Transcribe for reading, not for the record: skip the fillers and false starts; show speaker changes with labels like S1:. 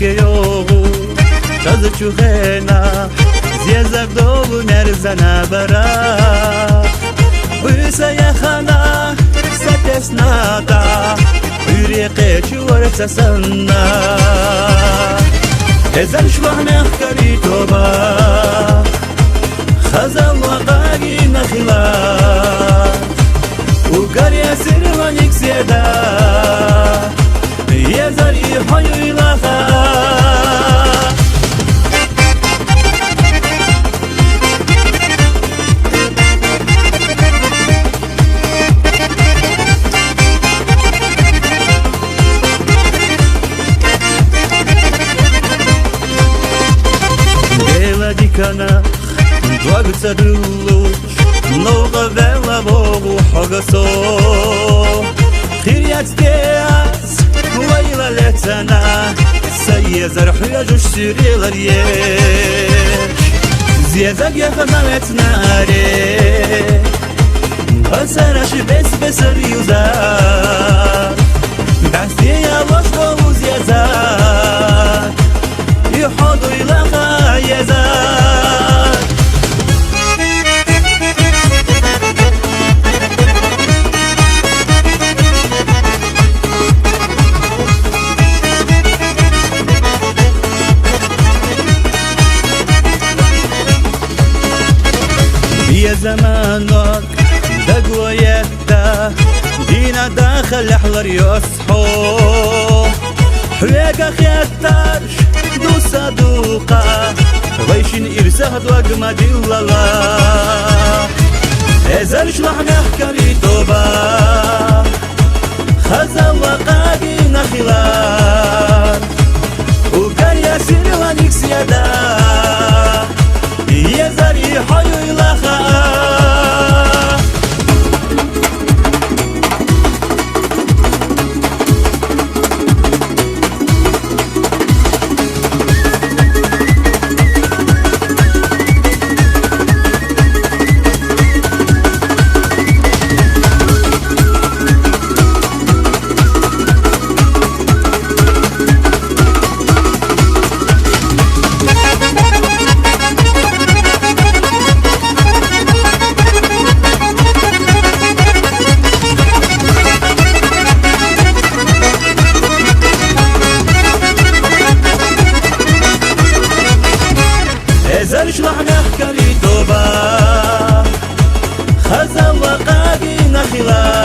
S1: يوغو تزچو خينا زيزك دوغو مرزنا برا ويسا يخانا ستسناتا يريقي شورت سنة إذن شبه نخكري توبا خزل وقاقي نخلات وقال يسير ونك سيدا يزري حيوي لخا Kana dog tsaduluch no gavela bogu hogaso khiriyat deas wayla letana sayezar huyajush sirilar ye ziyazag yafamet nare basarash bes yuza dasiya washgo ziyazag يحضر لغا يزال يا زمانك دقوة يدا دينا داخل حضر يصحو حويقا خياتارش دو صدوقا ويشين إرسه دوق مدللا إزال شلح نحكري توبا خزل وقاقي نخلار وقال يسير ونك سيدا يزاري حيوي لخا إزال شلح نحكري توبا خزل وقاقي نخلات